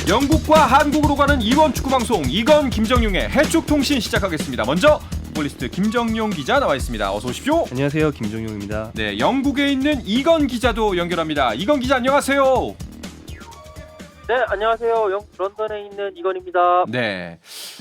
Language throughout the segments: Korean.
영국과 한국으로 가는 이원 축구 방송 이건 김정용의 해축 통신 시작하겠습니다. 먼저 futbol리스트 김정용 기자 나와 있습니다. 어서 오십시오. 안녕하세요, 김정용입니다. 네, 영국에 있는 이건 기자도 연결합니다. 이건 기자 안녕하세요. 네, 안녕하세요. 영국 런던에 있는 이건입니다. 네,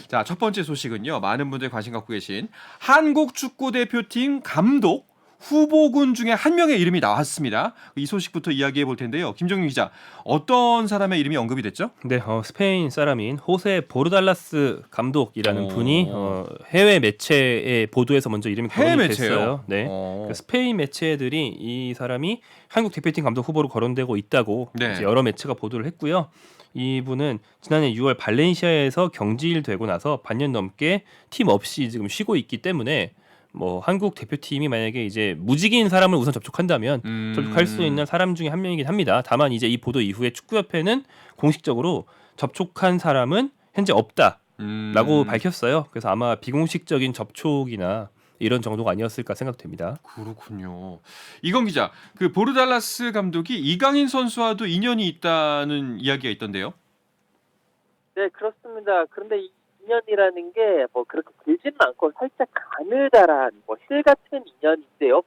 자, 첫 번째 소식은요. 많은 분들이 관심 갖고 계신 한국 축구 대표팀 감독 후보군 중에 한 명의 이름이 나왔습니다. 이 소식부터 이야기해 볼 텐데요. 김정윤 기자, 어떤 사람의 이름이 언급이 됐죠? 네, 스페인 사람인 호세 보르달라스 감독이라는 분이 해외 매체의 보도에서 먼저 이름이 해외 거론이 매체요? 됐어요. 네, 그러니까 스페인 매체들이 이 사람이 한국 대표팀 감독 후보로 거론되고 있다고 네. 이제 여러 매체가 보도를 했고요. 이분은 지난해 6월 발렌시아에서 경질되고 나서 반년 넘게 팀 없이 지금 쉬고 있기 때문에 한국 대표팀이 만약에 이제 무직인 사람을 우선 접촉한다면 접촉할 수 있는 사람 중에 한 명이긴 합니다. 다만 이제 이 보도 이후에 축구협회는 공식적으로 접촉한 사람은 현재 없다라고 밝혔어요. 그래서 아마 비공식적인 접촉이나 이런 정도가 아니었을까 생각됩니다. 그렇군요. 이건 기자, 그 보르달라스 감독이 이강인 선수와도 인연이 있다는 이야기가 있던데요. 네, 그렇습니다. 그런데 이 인연이라는 게 그렇게 길지는 않고 살짝 가느다란 실 같은 인연인데요.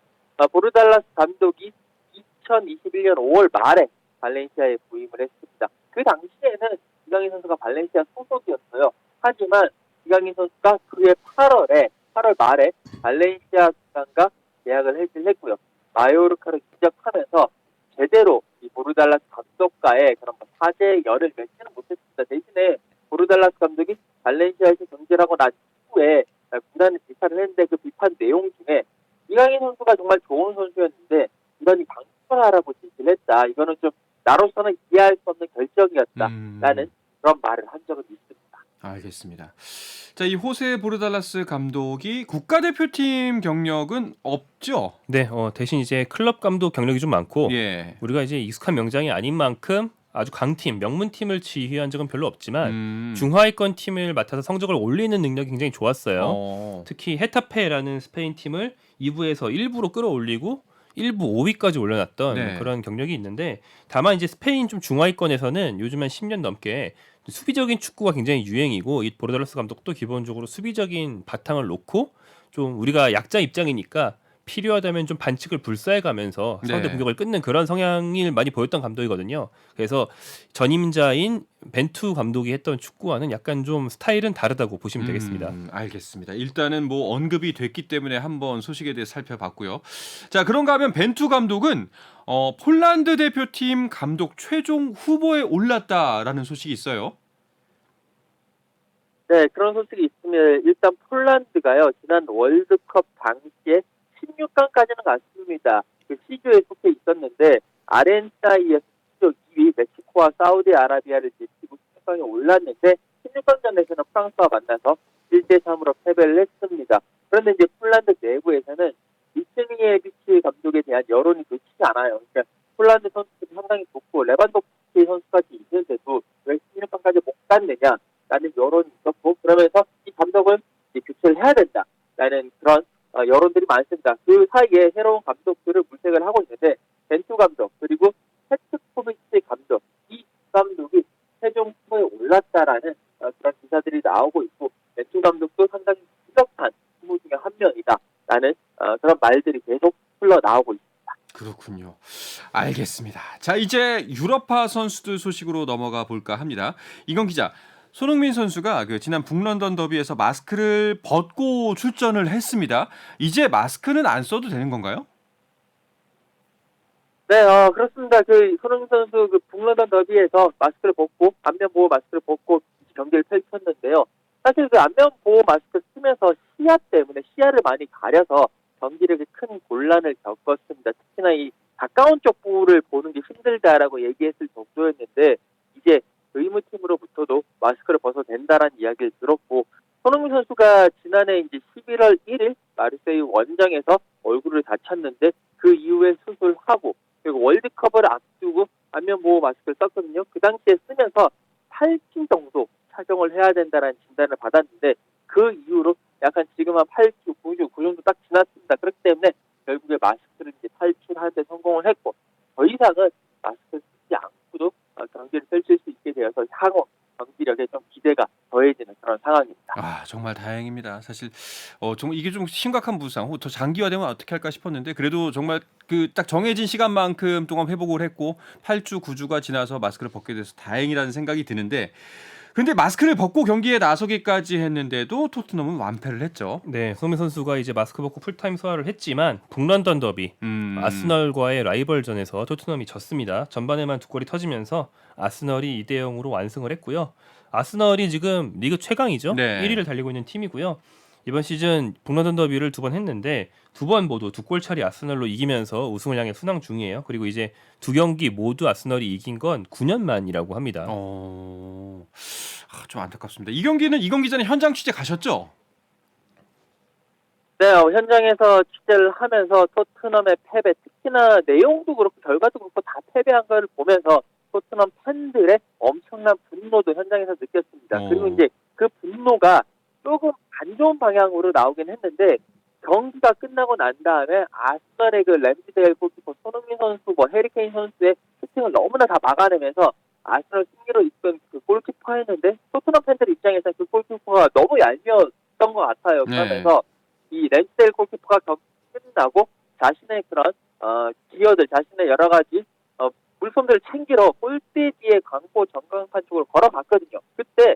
보르달라스 감독이 2021년 5월 말에 발렌시아에 부임을 했습니다. 그 당시에는 이강인 선수가 발렌시아 소속이었어요. 하지만 이강인 선수가 그해 8월 말에 발렌시아 구단과 계약을 했고요. 마요르카를 기적하면서 제대로 이 보르달라스 감독과의 그런 사제의 열을 맺지는 못했습니다. 대신에 보르달라스 감독이 발렌시아에서 경질하고 난 후에 구단을 비판을 했는데 그 비판 내용 중에 이강인 선수가 정말 좋은 선수였는데 구단이 방출을 하라고 지시를 했다. 이거는 좀 나로서는 이해할 수 없는 결정이었다라는 그런 말을 한 적은 있습니다. 알겠습니다. 자, 이 호세 보르달라스 감독이 국가대표팀 경력은 없죠? 네, 대신 이제 클럽 감독 경력이 좀 많고 예. 우리가 이제 익숙한 명장이 아닌 만큼 아주 강팀, 명문팀을 지휘한 적은 별로 없지만 중하위권 팀을 맡아서 성적을 올리는 능력이 굉장히 좋았어요. 특히 헤타페라는 스페인 팀을 2부에서 1부로 끌어올리고 1부 5위까지 올려놨던 네. 그런 경력이 있는데 다만 이제 스페인 좀 중하위권에서는 요즘 한 10년 넘게 수비적인 축구가 굉장히 유행이고 이 보르달라스 감독도 기본적으로 수비적인 바탕을 놓고 좀 우리가 약자 입장이니까 필요하다면 좀 반칙을 불사해가면서 상대 네. 공격을 끊는 그런 성향을 많이 보였던 감독이거든요. 그래서 전임자인 벤투 감독이 했던 축구와는 약간 좀 스타일은 다르다고 보시면 되겠습니다. 알겠습니다. 일단은 언급이 됐기 때문에 한번 소식에 대해 살펴봤고요. 자, 그런가 하면 벤투 감독은 폴란드 대표팀 감독 최종 후보에 올랐다라는 소식이 있어요. 네, 그런 소식이 있으면 일단 폴란드가요. 지난 월드컵 당시에 16강까지는 갔습니다. 그 C조에 속해 있었는데 아렌타이에서 C조 2위 멕시코와 사우디아라비아를 제치고 16강에 올랐는데 16강전에서는 프랑스와 만나서 1대3으로 패배를 했습니다. 그런데 이제 폴란드 내부에서는 미츠니에비치 감독에 대한 여론이 좋지 않아요. 그러니까 폴란드 선수들이 상당히 좋고 레반도프스키 선수까지 있는데도 왜 16강까지 못 갔느냐라는 여론이 있었고 그러면서 이 감독은 이제 교체를 해야 된다라는 그런 여론들이 많습니다. 그 사이에 새로운 감독들을 물색을 하고 있는데 벤투 감독 그리고 페트코비치 감독 이 감독이 최종 후보에 올랐다라는 그런 기사들이 나오고 있고 벤투 감독도 상당히 유력한 후보 중에 한 명이다라는 그런 말들이 계속 흘러나오고 있습니다. 그렇군요. 알겠습니다. 자, 이제 유럽파 선수들 소식으로 넘어가 볼까 합니다. 이건 기자, 손흥민 선수가 지난 북런던 더비에서 마스크를 벗고 출전을 했습니다. 이제 마스크는 안 써도 되는 건가요? 네, 그렇습니다. 손흥민 선수 북런던 더비에서 마스크를 벗고 안면 보호 마스크를 벗고 경기를 펼쳤는데요. 사실 안면 보호 마스크 쓰면서 시야를 많이 가려서 경기력에 큰 곤란을 겪었습니다. 특히나 이 가까운 쪽 부를 보는 게 힘들다라고 얘기했을 정도였는데 이제 의무팀으로부터도 마스크를 벗어도 된다라는 이야기를 들었고 손흥민 선수가 지난해 이제 11월 1일 마르세유 원정에서 얼굴을 다쳤는데 그 이후에 수술하고 그리고 월드컵을 앞두고 안면 보호 마스크를 썼거든요. 그 당시에 쓰면서 8주 정도 착용을 해야 된다라는 진단을 받았는데 그 이후로 약간 지금 한 8주, 9주, 그 정도 딱 지났습니다. 그렇기 때문에 결국에 마스크를 이제 탈출하는 데 성공을 했고 더 이상은 마스크를 쓰지 않고도 경기를 펼칠 수 있게 되어서 향후 있는 그런 상황입니다. 아 정말 다행입니다. 사실 정말 이게 좀 심각한 부상, 더 장기화되면 어떻게 할까 싶었는데 그래도 정말 그 딱 정해진 시간만큼 동안 회복을 했고 8주, 9주가 지나서 마스크를 벗게 돼서 다행이라는 생각이 드는데 근데 마스크를 벗고 경기에 나서기까지 했는데도 토트넘은 완패를 했죠. 네, 손흥민 선수가 이제 마스크 벗고 풀타임 소화를 했지만 북런던 더비 아스널과의 라이벌전에서 토트넘이 졌습니다. 전반에만 2골이 터지면서 아스널이 2대 0으로 완승을 했고요. 아스널이 지금 리그 최강이죠. 네. 1위를 달리고 있는 팀이고요. 이번 시즌 북런던 더비를 2번 했는데 2번 모두 2골 차리 아스널로 이기면서 우승을 향해 순항 중이에요. 그리고 이제 2경기 모두 아스널이 이긴 건 9년 만이라고 합니다. 좀 안타깝습니다. 이 경기 전에 현장 취재 가셨죠? 네, 현장에서 취재를 하면서 토트넘의 패배, 특히나 내용도 그렇고 결과도 그렇고 다 패배한 걸 보면서 토트넘 팬들의 엄청난 분노도 현장에서 느꼈습니다. 그리고 이제 그 분노가 조금 안 좋은 방향으로 나오긴 했는데 경기가 끝나고 난 다음에 아스널의 그 램지데일 골키퍼 손흥민 선수, 해리케인 선수의 슈팅을 너무나 다 막아내면서 아스널 승리로 이끈 그 골키퍼였는데 토트넘 팬들 입장에서 그 골키퍼가 너무 얄미웠던 것 같아요. 그러면서 이 램지데일 골키퍼가 경기 끝나고 자신의 그런 기여들, 자신의 여러 가지 물품들을 챙기러 골대 뒤에 광고 전광판 쪽으로 걸어갔거든요. 그때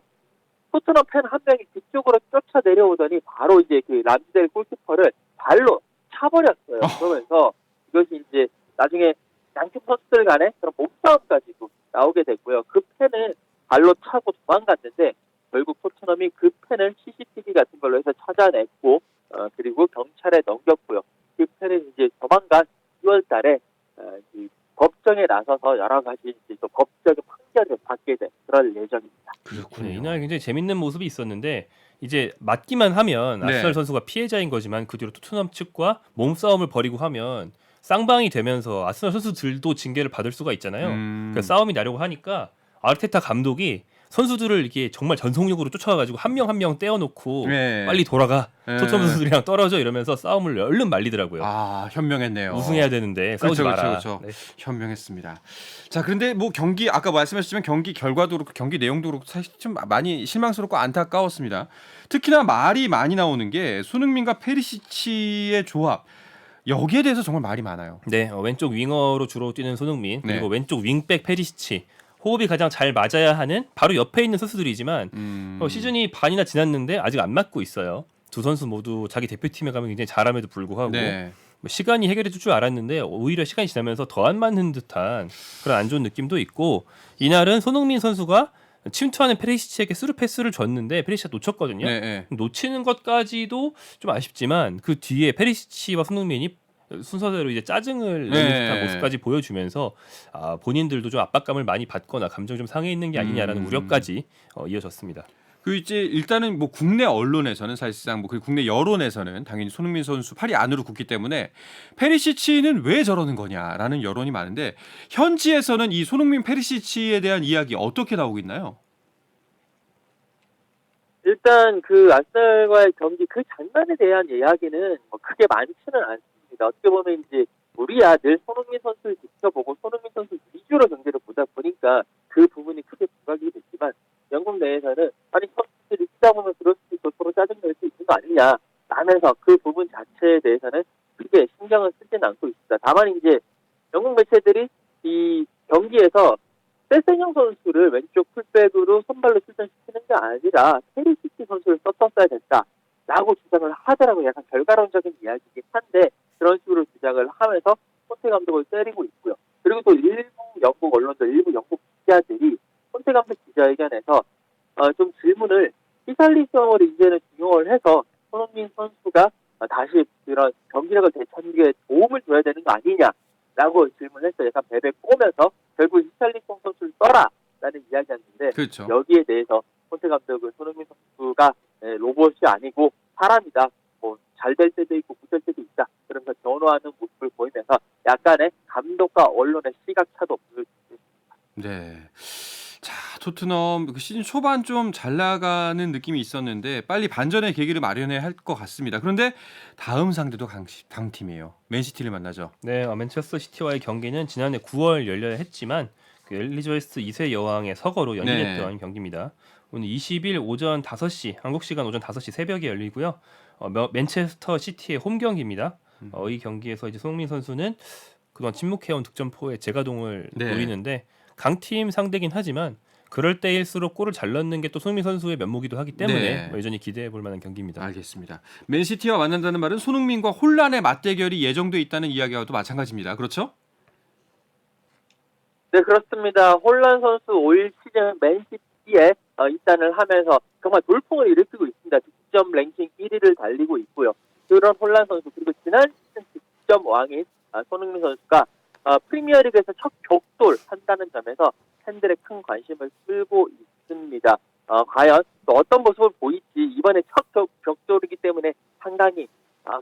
토트넘 팬 한 명이 그쪽으로 쫓아 내려오더니 바로 이제 그 람스델 골키퍼를 발로 차버렸어요. 그러면서 이것이 이제 나중에 양팀 선수들 간의 그런 몸싸움까지도 나오게 됐고요. 그 팬을 발로 차고 도망갔는데 결국 토트넘이 그 팬을 CCTV 같은 걸로 해서 찾아냈고 그리고 경찰에 넘겼고요. 그 팬은 이제 조만간 6월 달에 법정에 나서서 여러 가지 이제 또 법적인 판결을 받게 될 그럴 예정입니다. 그렇군요. 네, 이날 굉장히 재밌는 모습이 있었는데 이제 맞기만 하면 아스널 선수가 피해자인 거지만 그 뒤로 토트넘 측과 몸싸움을 벌이고 하면 쌍방이 되면서 아스널 선수들도 징계를 받을 수가 있잖아요. 그러니까 싸움이 나려고 하니까 아르테타 감독이 선수들을 이렇게 정말 전속력으로 쫓아가가지고 한 명 한 명 떼어놓고 빨리 돌아가 토트넘 선수들이랑 떨어져 이러면서 싸움을 얼른 말리더라고요. 현명했네요. 우승해야 되는데 싸우지 마라. 그렇죠. 네. 현명했습니다. 자, 그런데 뭐 경기 아까 말씀하셨지만 경기 결과도 그렇고 경기 내용도 그렇고 사실 좀 많이 실망스럽고 안타까웠습니다. 특히나 말이 많이 나오는 게 손흥민과 페리시치의 조합. 여기에 대해서 정말 말이 많아요. 네, 왼쪽 윙어로 주로 뛰는 손흥민 그리고 네. 왼쪽 윙백 페리시치. 호흡이 가장 잘 맞아야 하는 바로 옆에 있는 선수들이지만 시즌이 반이나 지났는데 아직 안 맞고 있어요. 두 선수 모두 자기 대표팀에 가면 굉장히 잘함에도 불구하고 뭐 시간이 해결해 줄 줄 알았는데 오히려 시간이 지나면서 더 안 맞는 듯한 그런 안 좋은 느낌도 있고 이날은 손흥민 선수가 침투하는 페리시치에게 스루 패스를 줬는데 페리시치가 놓쳤거든요. 놓치는 것까지도 좀 아쉽지만 그 뒤에 페리시치와 손흥민이 순서대로 이제 짜증을 내는 듯한 모습까지 보여주면서 본인들도 좀 압박감을 많이 받거나 감정이 좀 상해 있는 게 아니냐라는 우려까지 이어졌습니다. 그 이제 일단은 뭐 국내 언론에서는 사실상 뭐 그리고 국내 여론에서는 당연히 손흥민 선수 팔이 안으로 굽기 때문에 페리시치는 왜 저러는 거냐라는 여론이 많은데 현지에서는 이 손흥민 페리시치에 대한 이야기 어떻게 나오고 있나요? 일단 그 아스널과의 경기 그 장면에 대한 이야기는 뭐 크게 많지는 않습니다. 어떻게 보면 이제 우리야 늘 손흥민 선수를 지켜보고 손흥민 선수 위주로 경기를 보다 보니까 그 부분이 크게 부각이 됐지만 영국 내에서는 아니 선수들이 뛰다 보면 그럴 수도 있고 서로 짜증낼 수 있는 거 아니냐 라면서 그 부분 자체에 대해서는 크게 신경을 쓰지는 않고 있습니다. 다만 이제 영국 매체들이 이 경기에서 세세뇽 선수를 왼쪽 풀백으로 선발로 출전시키는 게 아니라 페리시치 선수를 썼었어야 된다라고 주장을 하더라고요. 약간 결과론적인 이야기이긴 한데 그런 식으로 주장을 하면서 콘테 감독을 때리고 있고요. 그리고 또 일부 영국 언론들, 일부 영국 기자들이 콘테 감독 기자회견에서 좀 질문을 히샬리성을 이제는 중용을 해서 손흥민 선수가 다시 그런 경기력을 되찾는 게 도움을 줘야 되는 거 아니냐라고 질문했어요. 약간 베베 꼬면서 결국 히샬리성 선수를 써라라는 이야기였는데 여기에 대해서 콘테 감독은 손흥민 선수가 로봇이 아니고 사람이다. 뭐 잘 될 때도 있고 못될 때도 있다. 그러면서 변화하는 모습을 보이면서 약간의 감독과 언론의 시각차도 보여주고 있습니다. 네. 자, 토트넘 시즌 초반 좀 잘 나가는 느낌이 있었는데 빨리 반전의 계기를 마련해야 할 것 같습니다. 그런데 다음 상대도 강팀이에요. 맨시티를 만나죠. 네, 맨체스터 시티와의 경기는 지난해 9월 열려야 했지만 그 엘리자베스 2세 여왕의 서거로 연기됐던 네. 경기입니다. 오늘 20일 오전 5시 한국 시간 오전 5시 새벽에 열리고요. 맨체스터 시티의 홈 경기입니다. 이 경기에서 이제 손흥민 선수는 그동안 침묵해온 득점포의 재가동을 네. 노리는데 강팀 상대긴 하지만 그럴 때일수록 골을 잘 넣는 게 또 손흥민 선수의 면모기도 하기 때문에 네. 여전히 기대해 볼 만한 경기입니다. 알겠습니다. 맨시티와 만난다는 말은 손흥민과 혼란의 맞대결이 예정돼 있다는 이야기와도 마찬가지입니다. 그렇죠? 네, 그렇습니다. 홀란 선수 올 시즌 맨시티에 입단을 하면서 정말 돌풍을 일으키고 있습니다. 득점 랭킹 1위를 달리고 있고요. 그런 홀란 선수 그리고 지난 시즌 득점 왕인 손흥민 선수가 프리미어리그에서 첫 격돌한다는 점에서 팬들의 큰 관심을 끌고 있습니다. 과연 또 어떤 모습을 보일지 이번에 첫 격돌이기 때문에 상당히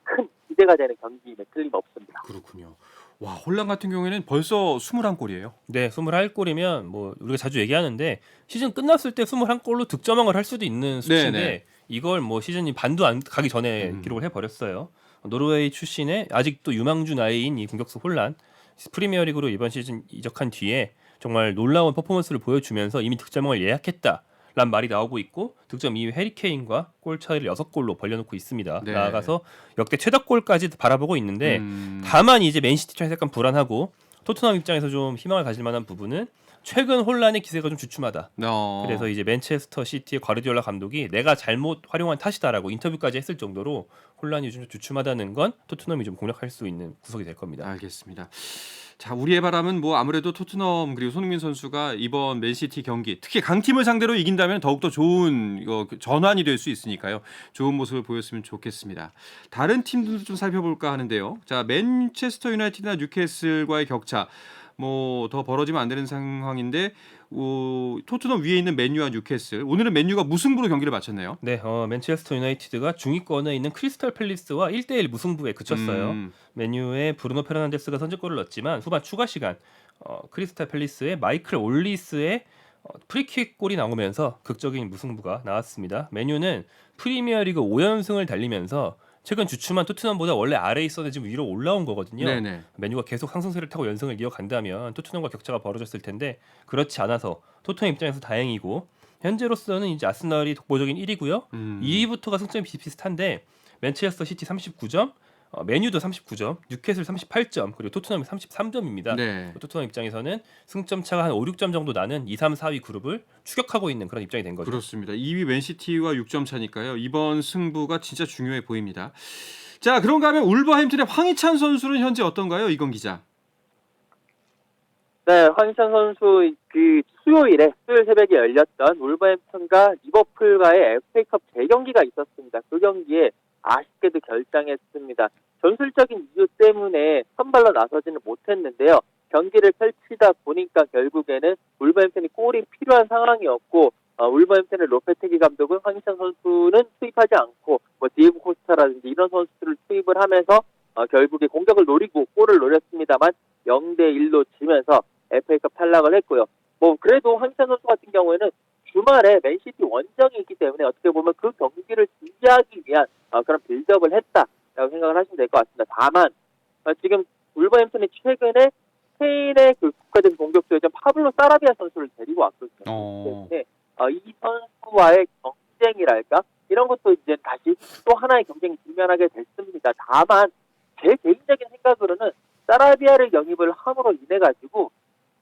큰 기대가 되는 경기임에 틀림없습니다. 그렇군요. 와, 혼란 같은 경우에는 벌써 21골이에요. 네, 21골이면 뭐 우리가 자주 얘기하는데 시즌 끝났을 때 21골로 득점왕을 할 수도 있는 수치인데 네네. 이걸 뭐 시즌이 반도 안 가기 전에 기록을 해버렸어요. 노르웨이 출신의 아직도 유망주 나이인 이 공격수 혼란 프리미어리그로 이번 시즌 이적한 뒤에 정말 놀라운 퍼포먼스를 보여주면서 이미 득점왕을 예약했다라는 말이 나오고 있고 득점 2위 해리케인과 골 차이를 6골로 벌려놓고 있습니다. 네. 나아가서 역대 최다골까지 바라보고 있는데 음. 다만 이제 맨시티 입장에서 약간 불안하고 토트넘 입장에서 좀 희망을 가질 만한 부분은 최근 혼란의 기세가 좀 주춤하다. 그래서 이제 맨체스터 시티의 과르디올라 감독이 내가 잘못 활용한 탓이다라고 인터뷰까지 했을 정도로 혼란이 좀 주춤하다는 건 토트넘이 좀 공략할 수 있는 구석이 될 겁니다. 알겠습니다. 자, 우리의 바람은 뭐 아무래도 토트넘 그리고 손흥민 선수가 이번 맨시티 경기 특히 강팀을 상대로 이긴다면 더욱더 좋은 전환이 될 수 있으니까요. 좋은 모습을 보였으면 좋겠습니다. 다른 팀들도 좀 살펴볼까 하는데요. 자, 맨체스터 유나이티드나 뉴캐슬과의 격차 뭐 더 벌어지면 안 되는 상황인데 토트넘 위에 있는 맨유와 뉴캐슬 오늘은 맨유가 무승부로 경기를 마쳤네요. 네, 맨체스터 유나이티드가 중위권에 있는 크리스탈 팰리스와 1대1 무승부에 그쳤어요. 맨유의 브루노 페르난데스가 선제골을 넣었지만 후반 추가 시간 크리스탈 팰리스의 마이클 올리스의 프리킥 골이 나오면서 극적인 무승부가 나왔습니다. 맨유는 프리미어리그 5연승을 달리면서 최근 주춤한 토트넘보다 원래 아래에 있었는데 지금 위로 올라온 거거든요. 네네. 맨유가 계속 상승세를 타고 연승을 이어간다면 토트넘과 격차가 벌어졌을 텐데 그렇지 않아서 토트넘 입장에서 다행이고 현재로서는 이제 아스널이 독보적인 1위고요. 2위부터가 승점이 비슷비슷한데 맨체스터 시티 39점, 맨유도 39점, 뉴캐슬 38점, 그리고 토트넘이 33점입니다. 네. 토트넘 입장에서는 승점 차가 한 5, 6점 정도 나는 2, 3, 4위 그룹을 추격하고 있는 그런 입장이 된 거죠. 그렇습니다. 2위 맨시티와 6점 차니까요. 이번 승부가 진짜 중요해 보입니다. 자, 그런가 하면 울버햄튼의 황희찬 선수는 현재 어떤가요? 이건 기자. 네, 황희찬 선수 그 수요일 새벽에 열렸던 울버햄튼과 리버풀과의 FA컵 재경기가 있었습니다. 그 경기에 아쉽게도 결장했습니다. 전술적인 이유 때문에 선발로 나서지는 못했는데요. 경기를 펼치다 보니까 결국에는 울버햄튼이 골이 필요한 상황이었고 울버햄튼의 로페테기 감독은 황희찬 선수는 투입하지 않고 뭐 디에고 코스타라든지 이런 선수들을 투입을 하면서 결국에 공격을 노리고 골을 노렸습니다만 0대1로 지면서 FA컵 탈락을 했고요. 뭐 그래도 황희찬 선수 같은 경우에는 주말에 맨시티 원정이 있기 때문에 어떻게 보면 그 경기를 준비하기 위한 그런 빌드업을 했다라고 생각을 하시면 될 것 같습니다. 다만 지금 울버햄튼이 최근에 스페인의 그 국가대표 공격수였던 파블로 사라비아 선수를 데리고 왔거든요. 때문에 이 선수와의 경쟁이랄까 이런 것도 이제 다시 또 하나의 경쟁이 직면하게 됐습니다. 다만 제 개인적인 생각으로는 사라비아를 영입을 함으로 인해 가지고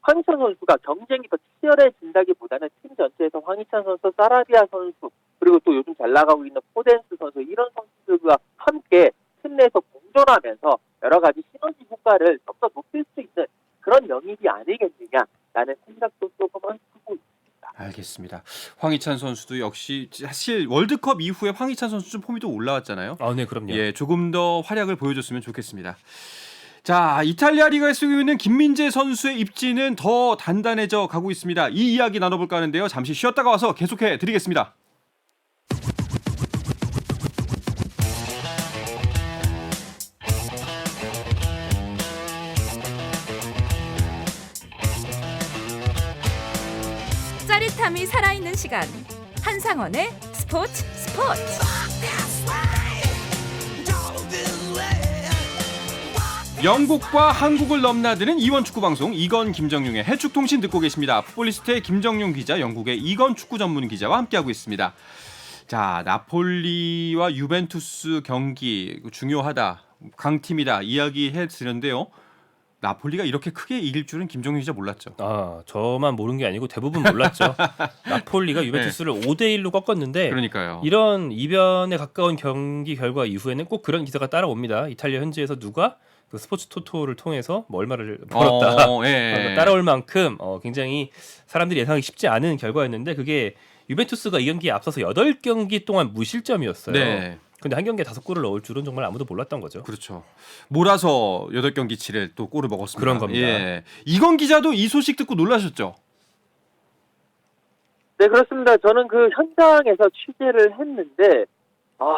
황희찬 선수가 경쟁이 더 치열해진다기보다는 팀 전체에서 황희찬 선수, 사라비아 선수 그리고 또 요즘 잘 나가고 있는 포덴스 선수 이런 선수들과 함께 팀 내에서 공존하면서 여러 가지 시너지 효과를 좀 더 높일 수 있는 그런 영입이 아니겠느냐라는 생각도 조금은 하고 있습니다. 알겠습니다. 황희찬 선수도 역시 사실 월드컵 이후에 황희찬 선수 좀 폼이 또 올라왔잖아요. 네, 그럼요. 예, 조금 더 활약을 보여줬으면 좋겠습니다. 자, 이탈리아 리그에 쓰고 있는 김민재 선수의 입지는 더 단단해져 가고 있습니다. 이 이야기 나눠볼까 하는데요. 잠시 쉬었다가 와서 계속해 드리겠습니다. 짜릿함이 살아있는 시간 한상원의 스포츠 영국과 한국을 넘나드는 이원 축구 방송 이건 김정용의 해축통신 듣고 계십니다. 풋볼리스트의 김정용 기자, 영국의 이건 축구 전문 기자와 함께하고 있습니다. 자, 나폴리와 유벤투스 경기 중요하다, 강팀이다 이야기해 드렸는데요. 나폴리가 이렇게 크게 이길 줄은 김정용 기자 몰랐죠. 아, 저만 모르는 게 아니고 대부분 몰랐죠. 나폴리가 유벤투스를 5대1로 꺾었는데 그러니까요. 이런 이변에 가까운 경기 결과 이후에는 꼭 그런 기사가 따라옵니다. 이탈리아 현지에서 누가 그 스포츠 토토를 통해서 뭐 얼마를 벌었다. 예. 따라올 만큼 굉장히 사람들이 예상하기 쉽지 않은 결과였는데 그게 유벤투스가 이 경기에 앞서서 8경기 동안 무실점이었어요. 네. 근데 한 경기에 5골을 넣을 줄은 정말 아무도 몰랐던 거죠. 그렇죠. 몰아서 8경기치를 또 골을 먹었습니다. 그런 겁니다. 예. 이건 기자도 이 소식 듣고 놀라셨죠? 네, 그렇습니다. 저는 그 현장에서 취재를 했는데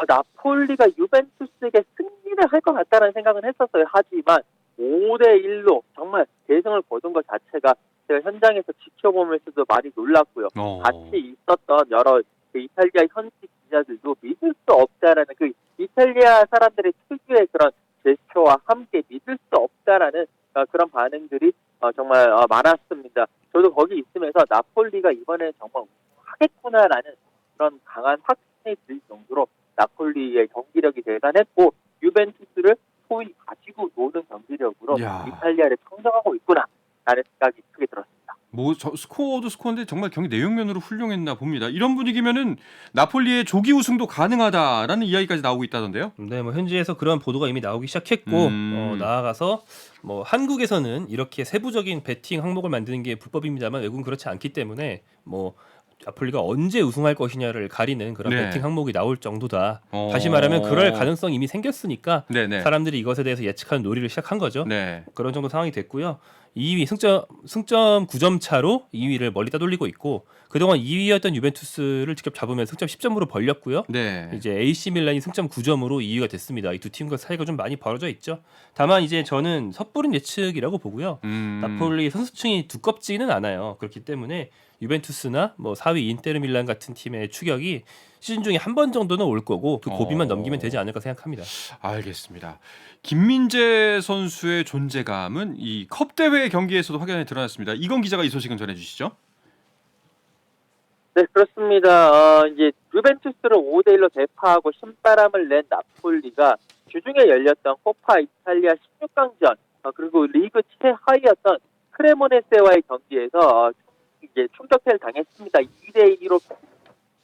나폴리가 유벤투스에게 승리를 할 것 같다는 생각은 했었어요. 하지만 5대1로 정말 대승을 거둔 것 자체가 제가 현장에서 지켜보면서도 많이 놀랐고요. 같이 있었던 여러 그 이탈리아 현지 기자들도 믿을 수 없다라는 그 이탈리아 사람들의 특유의 그런 제스처와 함께 믿을 수 없다라는 그런 반응들이 정말 많았습니다. 저도 거기 있으면서 나폴리가 이번에 정말 하겠구나라는 그런 강한 확신이 들 정도로 나폴리의 경기력이 대단했고 유벤투스를 소위 가지고 노는 경기력으로 이탈리아를 청정하고 있구나라는 생각이 크게 들었습니다. 스코어도 스코어인데 정말 경기 내용면으로 훌륭했나 봅니다. 이런 분위기면은 나폴리의 조기 우승도 가능하다라는 이야기까지 나오고 있다던데요. 네, 뭐 현지에서 그런 보도가 이미 나오기 시작했고 나아가서 뭐 한국에서는 이렇게 세부적인 베팅 항목을 만드는 게 불법입니다만 외국은 그렇지 않기 때문에 뭐 나폴리가 언제 우승할 것이냐를 가리는 그런 베팅 항목이 나올 정도다. 다시 말하면 그럴 가능성이 이미 생겼으니까 사람들이 이것에 대해서 예측하는 놀이를 시작한 거죠. 그런 정도 상황이 됐고요. 2위 승점 9점 차로 2위를 멀리 따돌리고 있고 그동안 2위였던 유벤투스를 직접 잡으면 승점 10점으로 벌렸고요. 이제 AC 밀란이 승점 9점으로 2위가 됐습니다. 이 두 팀과 사이가 좀 많이 벌어져 있죠. 다만 이제 저는 섣부른 예측이라고 보고요. 나폴리 선수층이 두껍지는 않아요. 그렇기 때문에 유벤투스나 뭐 4위 인테르 밀란 같은 팀의 추격이 시즌 중에 한 번 정도는 올 거고 그 고비만 넘기면 되지 않을까 생각합니다. 알겠습니다. 김민재 선수의 존재감은 이 컵 대회 경기에서도 확연히 드러났습니다. 이건 기자가 이 소식은 전해주시죠. 네, 그렇습니다. 이제 유벤투스를 5대1로 대파하고 신바람을 낸 나폴리가 주중에 열렸던 코파 이탈리아 16강전 그리고 리그 최하위였던 크레모네세와의 경기에서 이제 충격패를 당했습니다. 2대2로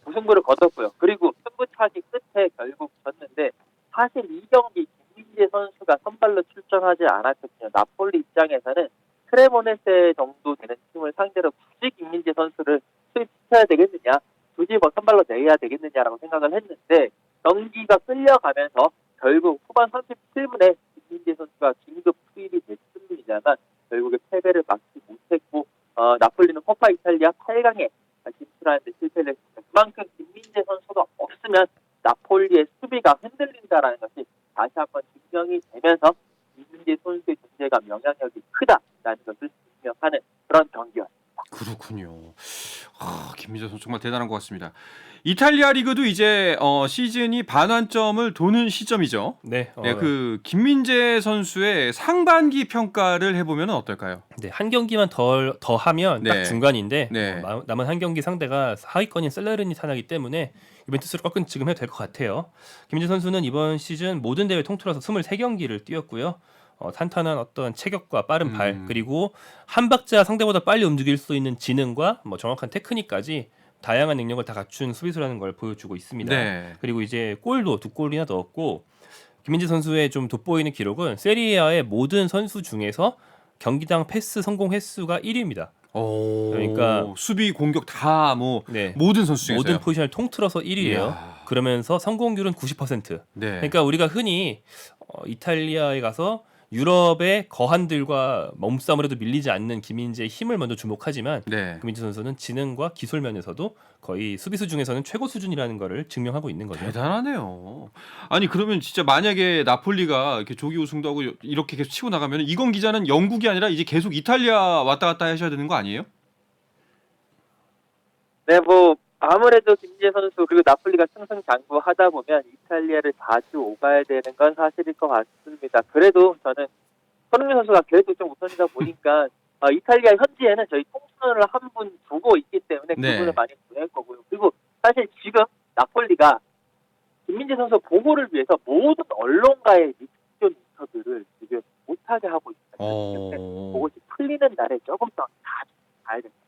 무승부를 거뒀고요. 그리고 승부차기 끝에 결국 졌는데 사실 이 경기 김민재 선수가 선발로 출전하지 않았거든요. 나폴리 입장에서는 크레모네세 정도 되는 팀을 상대로 굳이 김민재 선수를 투입시켜야 되겠느냐, 굳이 뭐 선발로 내야 되겠느냐라고 생각을 했는데 경기가 끌려가면서 결국 후반 37분에 김민재 선수가 긴급 투입이 됐습니다만 결국에 패배를 막지 못했고 나폴리는 코파 이탈리아 8강에 진출하는 데 실패를 했습니다. 그만큼 김민재 선수가 없으면 나폴리의 수비가 흔들린다라는 것이 다시 한번 증명이 되면서 김민재 선수의 존재감, 영향력이 크다라는 것을 증명하는 그런 경기였습니다. 그렇군요. 김민재 선수 정말 대단한 것 같습니다. 이탈리아 리그도 이제 시즌이 반환점을 도는 시점이죠. 그 김민재 선수의 상반기 평가를 해보면 어떨까요? 한 경기만 더 하면 딱 중간인데 남은 한 경기 상대가 하위권인 살레르니타나기 때문에 유벤투스를 꺾은 지금 해도 될 것 같아요. 김민재 선수는 이번 시즌 모든 대회 통틀어서 23경기를 뛰었고요. 탄탄한 어떤 체격과 빠른 발 그리고 한 박자 상대보다 빨리 움직일 수 있는 지능과 뭐 정확한 테크닉까지 다양한 능력을 다 갖춘 수비수라는 걸 보여주고 있습니다. 그리고 이제 골도 2골이나 넣었고 김민재 선수의 좀 돋보이는 기록은 세리에A의 모든 선수 중에서 경기당 패스 성공 횟수가 1위입니다. 그러니까 수비 공격 다 모든 선수 중에서요. 모든 포지션을 통틀어서 1위예요. 그러면서 성공률은 90%. 그러니까 우리가 흔히 이탈리아에 가서 유럽의 거한들과 몸싸움을 해도 밀리지 않는 김민재의 힘을 먼저 주목하지만 김민재 선수는 지능과 기술 면에서도 거의 수비수 중에서는 최고 수준이라는 거를 증명하고 있는 거죠. 대단하네요. 아니 그러면 진짜 만약에 나폴리가 이렇게 조기 우승도 하고 이렇게 계속 치고 나가면 이건 기자는 영국이 아니라 이제 계속 이탈리아 왔다 갔다 하셔야 되는 거 아니에요? 네, 뭐 아무래도 김민재 선수 그리고 나폴리가 승승장구하다 보면 이탈리아를 자주 오가야 되는 건 사실일 것 같습니다. 그래도 저는 손흥민 선수가 그래도 좀 우선이다 보니까 이탈리아 현지에는 저희 통수를 한 분 두고 있기 때문에 네. 그분을 많이 보낼 거고요. 그리고 사실 지금 나폴리가 김민재 선수 보호를 위해서 모든 언론과의 믹스존 인터뷰를 지금 못하게 하고 있습니다. 때문에 그것이 풀리는 날에 조금 더 자주 가야 됩니다.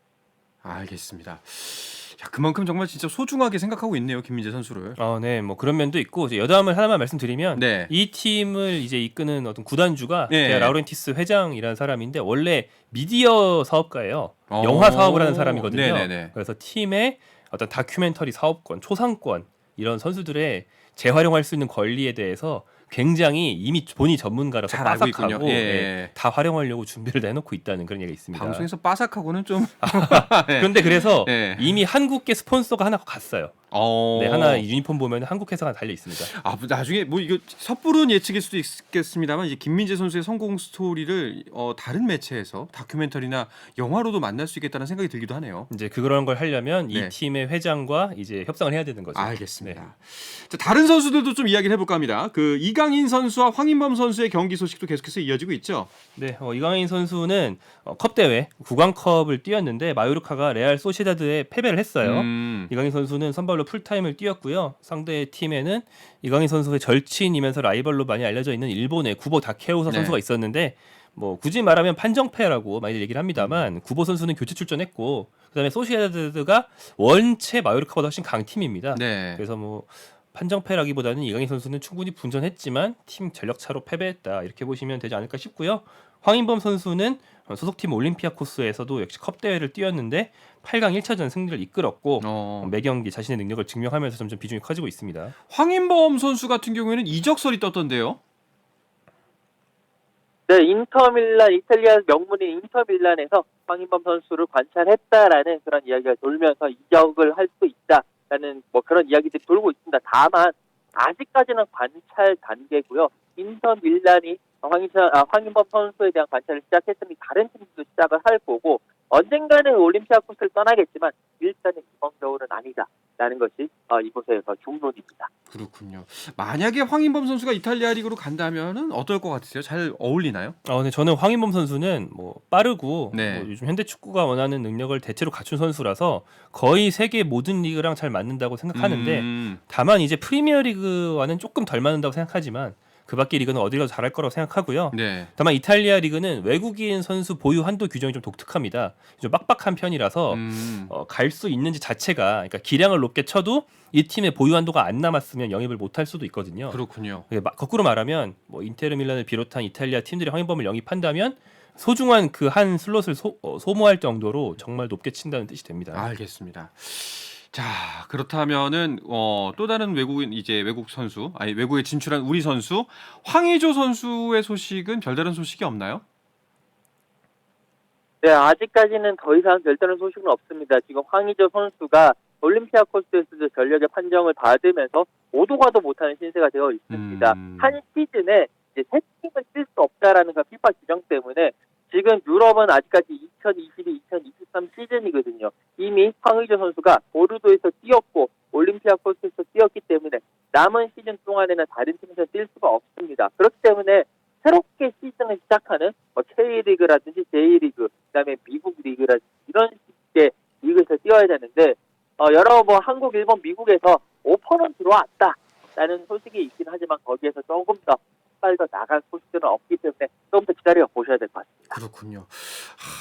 알겠습니다. 야, 그만큼 정말 진짜 소중하게 생각하고 있네요, 김민재 선수를. 네, 뭐 그런 면도 있고 이제 여담을 하나만 말씀드리면 네. 이 팀을 이제 이끄는 어떤 구단주가 네. 라우렌티스 회장이라는 사람인데 원래 미디어 사업가예요. 영화 사업을 하는 사람이거든요. 네네네. 그래서 팀의 어떤 다큐멘터리 사업권, 초상권 이런 선수들의 재활용할 수 있는 권리에 대해서 굉장히 이미 본인이 전문가라서 잘 알고 있군요. 빠삭하고 예. 다 활용하려고 준비를 해놓고 있다는 그런 얘기가 있습니다. 방송에서 빠삭하고는 좀. 네. 그런데 그래서 네. 이미 한국계 스폰서가 하나 갔어요. 어. 네, 하나 유니폼 보면 한국 회사가 달려 있습니다. 아, 나중에 뭐 이거 섣부른 예측일 수도 있겠습니다만 이제 김민재 선수의 성공 스토리를 다른 매체에서 다큐멘터리나 영화로도 만날 수 있겠다는 생각이 들기도 하네요. 이제 그런 걸 하려면 네. 이 팀의 회장과 이제 협상을 해야 되는 거죠. 알겠습니다. 네. 자, 다른 선수들도 좀 이야기를 해볼까 합니다. 그 이강인 선수와 황인범 선수의 경기 소식도 계속해서 이어지고 있죠. 네, 이강인 선수는 컵 대회 구강컵을 뛰었는데 마요르카가 레알 소시다드에 패배를 했어요. 이강인 선수는 선발로 풀타임을 뛰었고요. 상대 팀에는 이강인 선수의 절친이면서 라이벌로 많이 알려져 있는 일본의 구보 다케오사 네. 선수가 있었는데 뭐 굳이 말하면 판정패라고 많이 얘기를 합니다만 구보 선수는 교체 출전했고 그다음에 소시다드가 원체 마요르카보다 훨씬 강팀입니다. 네. 그래서 뭐 판정패라기보다는 이강인 선수는 충분히 분전했지만 팀 전력차로 패배했다 이렇게 보시면 되지 않을까 싶고요. 황인범 선수는 소속팀 올림피아코스에서도 역시 컵 대회를 뛰었는데 8강 1차전 승리를 이끌었고 매 경기 자신의 능력을 증명하면서 점점 비중이 커지고 있습니다. 황인범 선수 같은 경우에는 이적설이 떴던데요. 네, 인터밀란 이탈리아 명문인 인터밀란에서 황인범 선수를 관찰했다라는 그런 이야기가 돌면서 이적을 할 수 있다라는 뭐 그런 이야기들이 돌고 있습니다. 다만 아직까지는 관찰 단계고요. 인터밀란이 황인범 선수에 대한 관찰을 시작했으니 다른 팀도 시작을 할 거고 언젠가는 올림피아코스를 떠나겠지만 일단은 이번 겨울은 아니다라는 것이 이곳에서 중론입니다. 그렇군요. 만약에 황인범 선수가 이탈리아 리그로 간다면은 어떨 것 같으세요? 잘 어울리나요? 네, 저는 황인범 선수는 뭐 빠르고 네. 뭐 요즘 현대 축구가 원하는 능력을 대체로 갖춘 선수라서 거의 세계 모든 리그랑 잘 맞는다고 생각하는데 다만 이제 프리미어 리그와는 조금 덜 맞는다고 생각하지만 그 밖의 리그는 어디 가도 잘할 거라고 생각하고요. 네. 다만 이탈리아 리그는 외국인 선수 보유 한도 규정이 좀 독특합니다. 좀 빡빡한 편이라서 갈 수 있는지 자체가 그러니까 기량을 높게 쳐도 이 팀의 보유 한도가 안 남았으면 영입을 못할 수도 있거든요. 그렇군요. 거꾸로 말하면 뭐 인테르 밀란을 비롯한 이탈리아 팀들이 황인범을 영입한다면 소중한 그 한 슬롯을 소모할 정도로 정말 높게 친다는 뜻이 됩니다. 알겠습니다. 자, 그렇다면은 또 다른 외국 선수, 외국에 진출한 우리 선수 황의조 선수의 소식은 별다른 소식이 없나요? 네, 아직까지는 더 이상 별다른 소식은 없습니다. 지금 황의조 선수가 올림피아코스에서도 전력의 판정을 받으면서 오도 가도 못하는 신세가 되어 있습니다. 한 시즌에 이제 세 팀을 뛸 수 없다라는 그 피파 규정 때문에 지금 유럽은 아직까지 2022-2023 시즌이거든요. 이미 황의조 선수가 보르도에서 뛰었고 올림피아코스에서 뛰었기 때문에 남은 시즌 동안에는 다른 팀에서 뛸 수가 없습니다. 그렇기 때문에 새롭게 시즌을 시작하는 K리그라든지 J리그, 그다음에 미국 리그라든지 이런 식의 리그에서 뛰어야 되는데 여러 한국, 일본, 미국에서 오퍼는 들어왔다라는 소식이 있긴 하지만 거기에서 조금 더 빨리 더 나갈 소식들은 없기 때문에 조금 더 기다려 보셔야 될 것 같습니다. 그렇군요.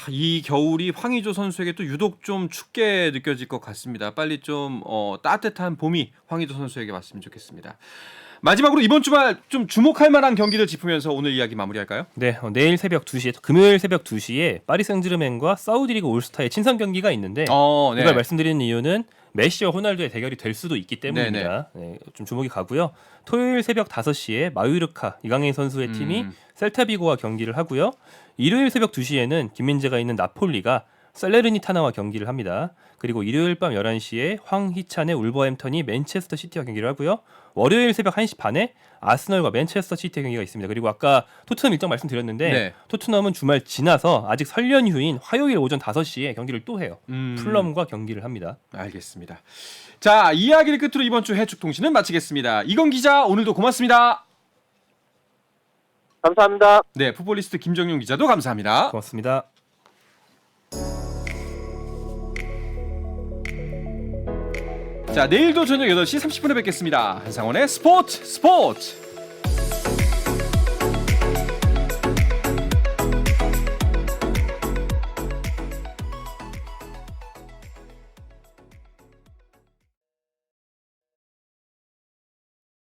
이 겨울이 황의조 선수에게 또 유독 좀 춥게 느껴질 것 같습니다. 빨리 좀 따뜻한 봄이 황의조 선수에게 왔으면 좋겠습니다. 마지막으로 이번 주말 좀 주목할 만한 경기를 짚으면서 오늘 이야기 마무리할까요? 네, 내일 새벽 2시에 금요일 새벽 2시에 파리 생제르맹과 사우디리그 올스타의 친선 경기가 있는데 네. 이걸 말씀드리는 이유는 메시와 호날두의 대결이 될 수도 있기 때문입니다. 네, 좀 주목이 가고요. 토요일 새벽 5시에 마요르카 이강인 선수의 팀이 셀타비고와 경기를 하고요. 일요일 새벽 2시에는 김민재가 있는 나폴리가 살레르니타나와 경기를 합니다. 그리고 일요일 밤 11시에 황희찬의 울버햄턴이 맨체스터 시티와 경기를 하고요. 월요일 새벽 1시 반에 아스널과 맨체스터 시티의 경기가 있습니다. 그리고 아까 토트넘 일정 말씀드렸는데 네. 토트넘은 주말 지나서 아직 설 연휴인 화요일 오전 5시에 경기를 또 해요. 풀럼과 경기를 합니다. 알겠습니다. 자, 이야기를 끝으로 이번 주 해축통신은 마치겠습니다. 이건 기자 오늘도 고맙습니다. 감사합니다. 네, 풋볼리스트 김정용 기자도 감사합니다. 고맙습니다. 자, 내일도 저녁 8시 30분에 뵙겠습니다. 한상원의 스포츠.